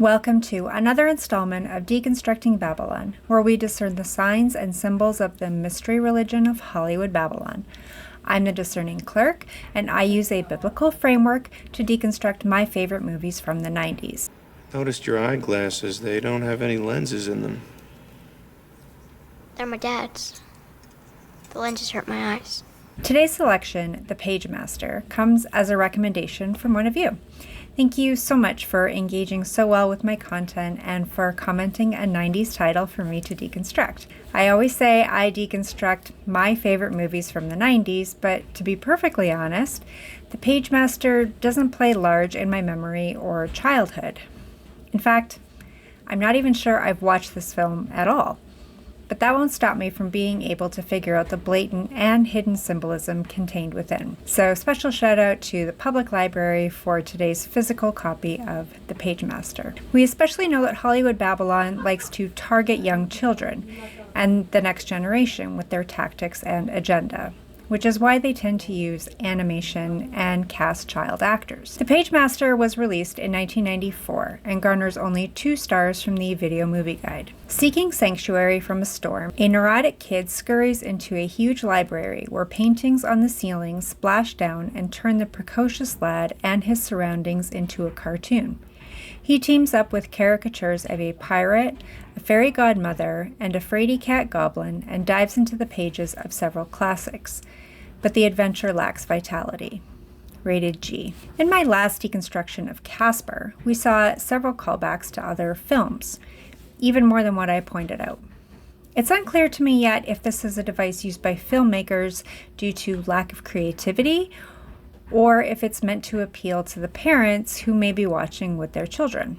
Welcome to another installment of Deconstructing Babylon, where we discern the signs and symbols of the mystery religion of Hollywood Babylon. I'm the Discerning Clerk, and I use a biblical framework to deconstruct my favorite movies from the 90s. Noticed your eyeglasses. They don't have any lenses in them. They're my dad's. The lenses hurt my eyes. Today's selection, The Pagemaster, comes as a recommendation from one of you. Thank you so much for engaging so well with my content and for commenting a 90s title for me to deconstruct. I always say I deconstruct my favorite movies from the 90s, but to be perfectly honest, The Pagemaster doesn't play large in my memory or childhood. In fact, I'm not even sure I've watched this film at all. But that won't stop me from being able to figure out the blatant and hidden symbolism contained within. So special shout out to the public library for today's physical copy of The Pagemaster. We especially know that Hollywood Babylon likes to target young children and the next generation with their tactics and agenda, which is why they tend to use animation and cast child actors. The Pagemaster was released in 1994 and garners only 2 stars from the Video Movie Guide. Seeking sanctuary from a storm, a neurotic kid scurries into a huge library where paintings on the ceiling splash down and turn the precocious lad and his surroundings into a cartoon. He teams up with caricatures of a pirate, a fairy godmother, and a fraidy cat goblin and dives into the pages of several classics. But the adventure lacks vitality. Rated G. In my last deconstruction of Casper, we saw several callbacks to other films, even more than what I pointed out. It's unclear to me yet if this is a device used by filmmakers due to lack of creativity, or if it's meant to appeal to the parents who may be watching with their children.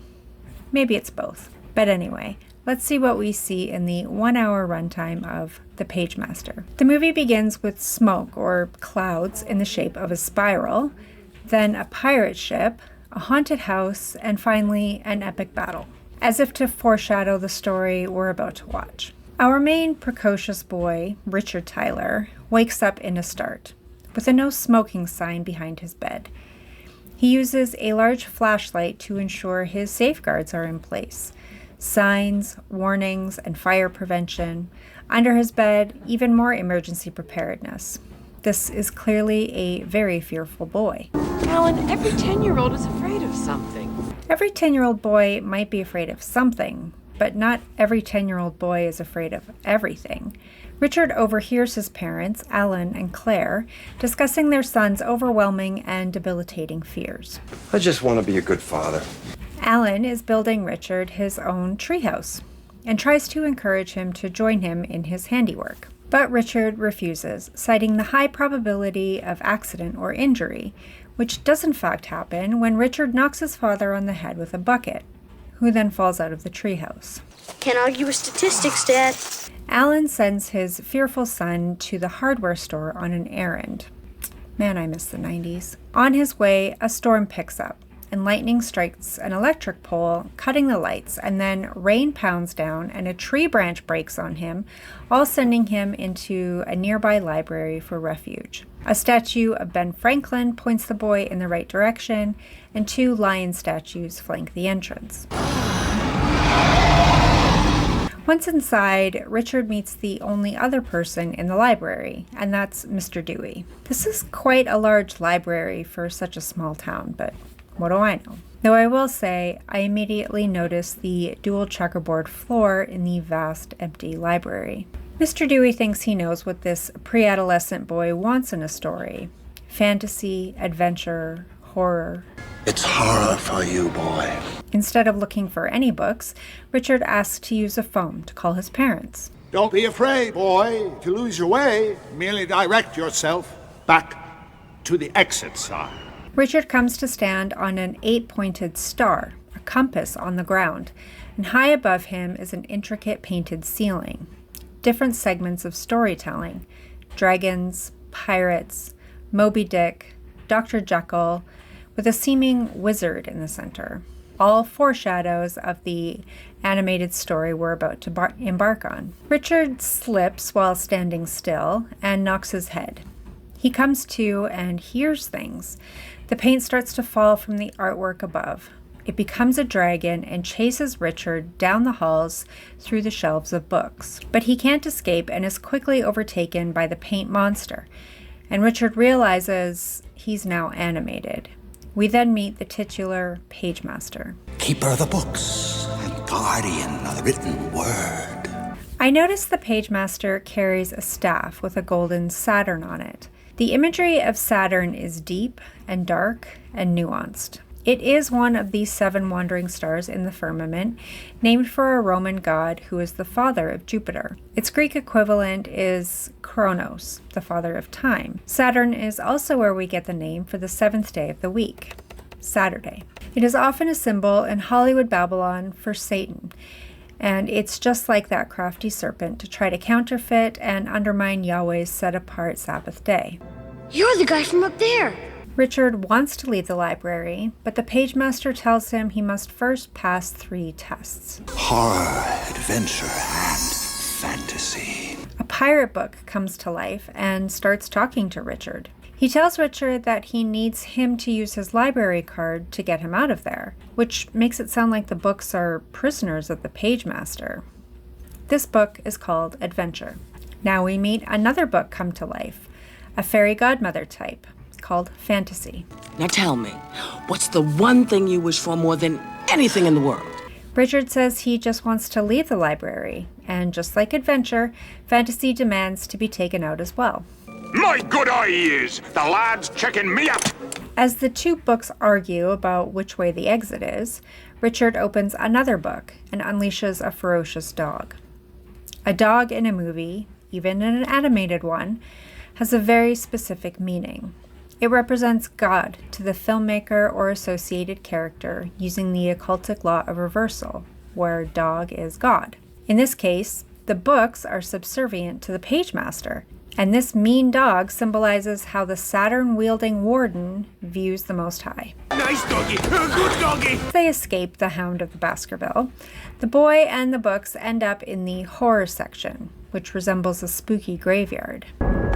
Maybe it's both. But anyway, let's see what we see in the 1-hour runtime of The Pagemaster. The movie begins with smoke or clouds in the shape of a spiral, then a pirate ship, a haunted house, and finally an epic battle, as if to foreshadow the story we're about to watch. Our main precocious boy, Richard Tyler, wakes up in a start, with a no smoking sign behind his bed. He uses a large flashlight to ensure his safeguards are in place. Signs, warnings, and fire prevention. Under his bed, even more emergency preparedness. This is clearly a very fearful boy. Alan, every 10-year-old is afraid of something. Every 10-year-old boy might be afraid of something, but not every 10-year-old boy is afraid of everything. Richard overhears his parents, Alan and Claire, discussing their son's overwhelming and debilitating fears. I just want to be a good father. Alan is building Richard his own treehouse and tries to encourage him to join him in his handiwork. But Richard refuses, citing the high probability of accident or injury, which does in fact happen when Richard knocks his father on the head with a bucket, who then falls out of the treehouse. Can't argue with statistics, Dad. Alan sends his fearful son to the hardware store on an errand. Man, I miss the 90s. On his way, a storm picks up, and lightning strikes an electric pole, cutting the lights, and then rain pounds down and a tree branch breaks on him, all sending him into a nearby library for refuge. A statue of Ben Franklin points the boy in the right direction, and 2 lion statues flank the entrance. Once inside, Richard meets the only other person in the library, and that's Mr. Dewey. This is quite a large library for such a small town, but what do I know? Though I will say, I immediately noticed the dual checkerboard floor in the vast, empty library. Mr. Dewey thinks he knows what this pre-adolescent boy wants in a story. Fantasy, adventure, horror. It's horror for you, boy. Instead of looking for any books, Richard asks to use a phone to call his parents. Don't be afraid, boy. If you lose your way, merely direct yourself back to the exit sign. Richard comes to stand on an 8-pointed star, a compass on the ground, and high above him is an intricate painted ceiling. Different segments of storytelling: dragons, pirates, Moby Dick, Dr. Jekyll, with a seeming wizard in the center. All foreshadows of the animated story we're about to embark on. Richard slips while standing still and knocks his head. He comes to and hears things. The paint starts to fall from the artwork above. It becomes a dragon and chases Richard down the halls through the shelves of books. But he can't escape and is quickly overtaken by the paint monster, and Richard realizes he's now animated. We then meet the titular Pagemaster. Keeper of the books and guardian of the written word. I noticed the Pagemaster carries a staff with a golden Saturn on it. The imagery of Saturn is deep and dark and nuanced. It is one of the 7 wandering stars in the firmament, named for a Roman god who is the father of Jupiter. Its Greek equivalent is Kronos, the father of time. Saturn is also where we get the name for the 7th day of the week, Saturday. It is often a symbol in Hollywood Babylon for Satan, and it's just like that crafty serpent to try to counterfeit and undermine Yahweh's set-apart Sabbath day. You're the guy from up there. Richard wants to leave the library, but the Pagemaster tells him he must first pass 3 tests. Horror, adventure, and fantasy. A pirate book comes to life and starts talking to Richard. He tells Richard that he needs him to use his library card to get him out of there, which makes it sound like the books are prisoners of the Pagemaster. This book is called Adventure. Now we meet another book come to life, a fairy godmother type, called Fantasy. Now tell me, what's the one thing you wish for more than anything in the world? Richard says he just wants to leave the library, and just like Adventure, Fantasy demands to be taken out as well. My good eye is! The lad's checking me up! As the 2 books argue about which way the exit is, Richard opens another book and unleashes a ferocious dog. A dog in a movie, even in an animated one, has a very specific meaning. It represents God to the filmmaker or associated character using the occultic law of reversal, where dog is God. In this case, the books are subservient to the Pagemaster, and this mean dog symbolizes how the Saturn-wielding warden views the Most High. Nice doggy! Good doggy! As they escape the Hound of the Baskerville, the boy and the books end up in the horror section, which resembles a spooky graveyard.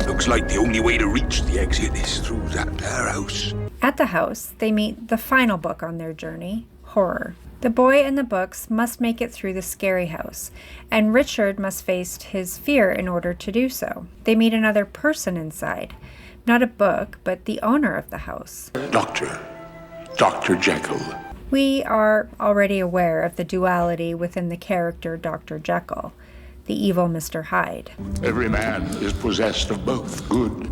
Looks like the only way to reach the exit is through that there house. At the house, they meet the final book on their journey, Horror. The boy and the books must make it through the scary house, and Richard must face his fear in order to do so. They meet another person inside, not a book, but the owner of the house. Dr. Jekyll. We are already aware of the duality within the character Dr. Jekyll, the evil Mr. Hyde. Every man is possessed of both good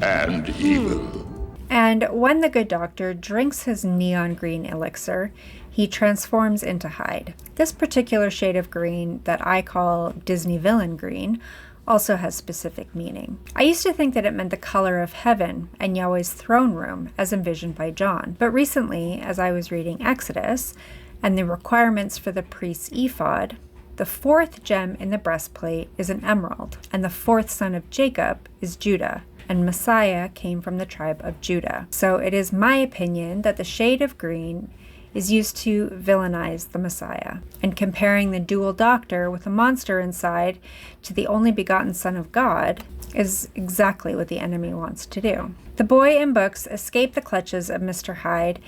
and evil. And when the good doctor drinks his neon green elixir, he transforms into Hyde. This particular shade of green that I call Disney villain green also has specific meaning. I used to think that it meant the color of heaven and Yahweh's throne room as envisioned by John. But recently, as I was reading Exodus and the requirements for the priest's ephod, the 4th gem in the breastplate is an emerald, and the 4th son of Jacob is Judah, and Messiah came from the tribe of Judah. So it is my opinion that the shade of green is used to villainize the Messiah, and comparing the dual doctor with a monster inside to the only begotten Son of God is exactly what the enemy wants to do. The boy and books escape the clutches of Mr. Hyde,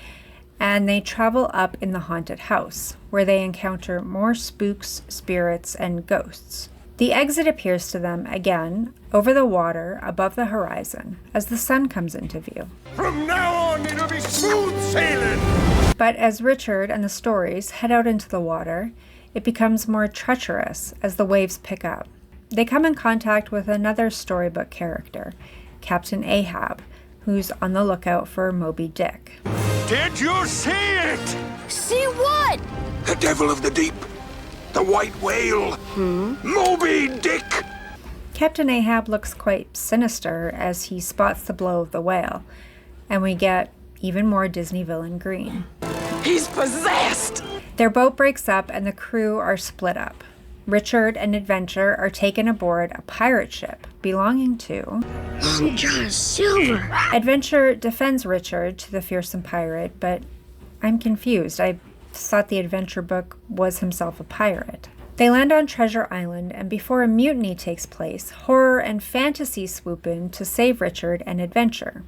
and they travel up in the haunted house, where they encounter more spooks, spirits, and ghosts. The exit appears to them again over the water above the horizon as the sun comes into view. From now on, it'll be smooth sailing! But as Richard and the stories head out into the water, it becomes more treacherous as the waves pick up. They come in contact with another storybook character, Captain Ahab, who's on the lookout for Moby Dick. Did you see it? See what? The devil of the deep. The white whale. Moby Dick. Captain Ahab looks quite sinister as he spots the blow of the whale, and we get even more Disney villain green. He's possessed! Their boat breaks up and the crew are split up. Richard and Adventure are taken aboard a pirate ship belonging to Long John Silver. Adventure defends Richard to the fearsome pirate, but I'm confused. I thought the Adventure book was himself a pirate. They land on Treasure Island, and before a mutiny takes place, horror and fantasy swoop in to save Richard and Adventure.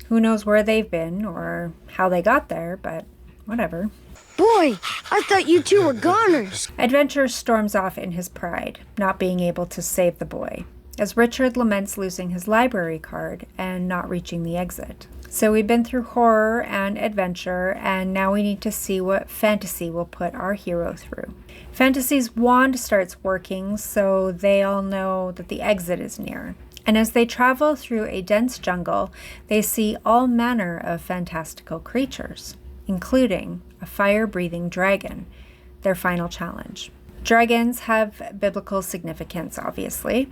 Who knows where they've been or how they got there, but, whatever. Boy, I thought you two were goners. Adventure storms off in his pride, not being able to save the boy, as Richard laments losing his library card and not reaching the exit. So we've been through horror and adventure, and now we need to see what fantasy will put our hero through. Fantasy's wand starts working, so they all know that the exit is near. And as they travel through a dense jungle, they see all manner of fantastical creatures, including a fire-breathing dragon, their final challenge. Dragons have biblical significance, obviously.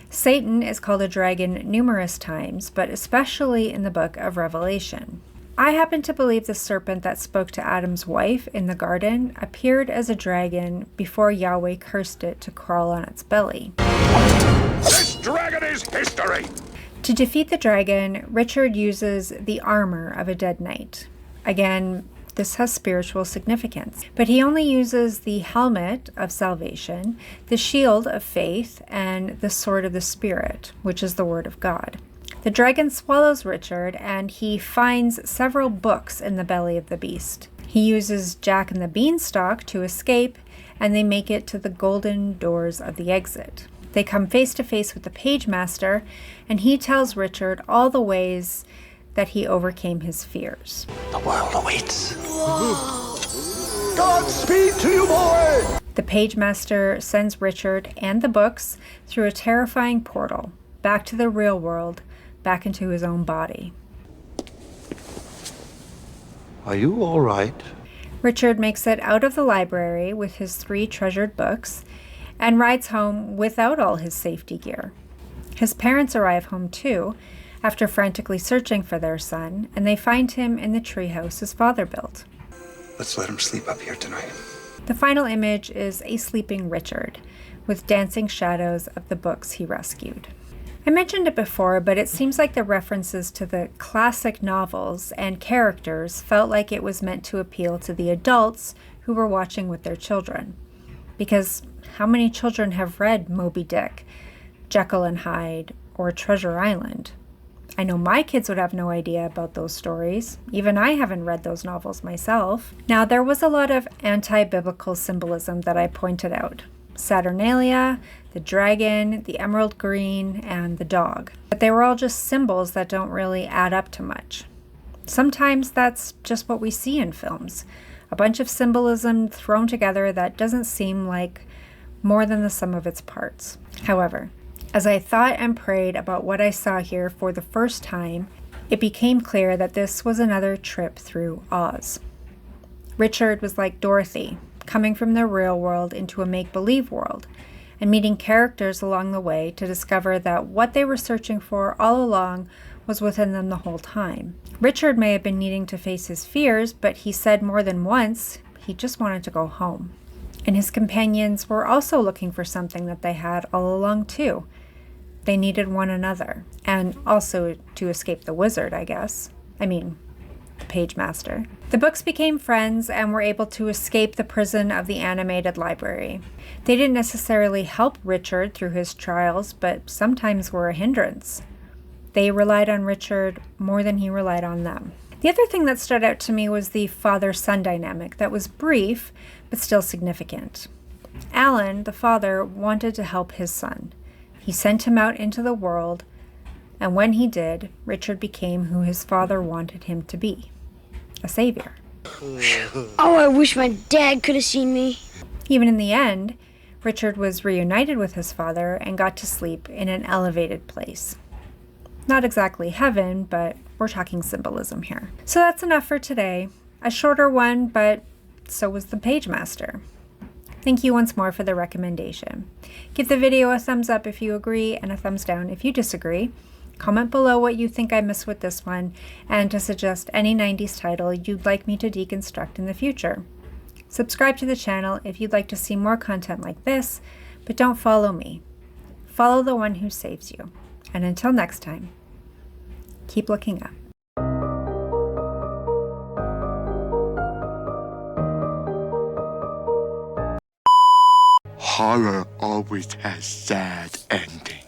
Satan is called a dragon numerous times, but especially in the book of Revelation. I happen to believe the serpent that spoke to Adam's wife in the garden appeared as a dragon before Yahweh cursed it to crawl on its belly. This dragon is history! To defeat the dragon, Richard uses the armor of a dead knight. Again, this has spiritual significance, but he only uses the helmet of salvation, the shield of faith, and the sword of the Spirit, which is the word of God. The dragon swallows Richard, and he finds several books in the belly of the beast. He uses Jack and the Beanstalk to escape, and they make it to the golden doors of the exit. They come face to face with the Pagemaster, and he tells Richard all the ways that he overcame his fears. The world awaits. Godspeed to you, boy! The Pagemaster sends Richard and the books through a terrifying portal, back to the real world, back into his own body. Are you all right? Richard makes it out of the library with his 3 treasured books and rides home without all his safety gear. His parents arrive home too, after frantically searching for their son, and they find him in the treehouse his father built. Let's let him sleep up here tonight. The final image is a sleeping Richard, with dancing shadows of the books he rescued. I mentioned it before, but it seems like the references to the classic novels and characters felt like it was meant to appeal to the adults who were watching with their children. Because how many children have read Moby Dick, Jekyll and Hyde, or Treasure Island? I know my kids would have no idea about those stories. Even I haven't read those novels myself. Now, there was a lot of anti-biblical symbolism that I pointed out. Saturnalia, the dragon, the emerald green, and the dog. But they were all just symbols that don't really add up to much. Sometimes that's just what we see in films. A bunch of symbolism thrown together that doesn't seem like more than the sum of its parts. However, as I thought and prayed about what I saw here for the first time, it became clear that this was another trip through Oz. Richard was like Dorothy, coming from the real world into a make-believe world, and meeting characters along the way to discover that what they were searching for all along was within them the whole time. Richard may have been needing to face his fears, but he said more than once he just wanted to go home. And his companions were also looking for something that they had all along too. They needed one another, and also to escape the wizard, I guess. I mean, the Pagemaster. The books became friends and were able to escape the prison of the animated library. They didn't necessarily help Richard through his trials, but sometimes were a hindrance. They relied on Richard more than he relied on them. The other thing that stood out to me was the father-son dynamic that was brief, but still significant. Alan, the father, wanted to help his son. He sent him out into the world, and when he did, Richard became who his father wanted him to be, a savior. Oh, I wish my dad could have seen me. Even in the end, Richard was reunited with his father and got to sleep in an elevated place. Not exactly heaven, but we're talking symbolism here. So that's enough for today. A shorter one, but so was the Pagemaster. Thank you once more for the recommendation. Give the video a thumbs up if you agree and a thumbs down if you disagree. Comment below what you think I missed with this one and to suggest any 90s title you'd like me to deconstruct in the future. Subscribe to the channel if you'd like to see more content like this, but don't follow me. Follow the one who saves you. And until next time, keep looking up. Horror always has sad endings.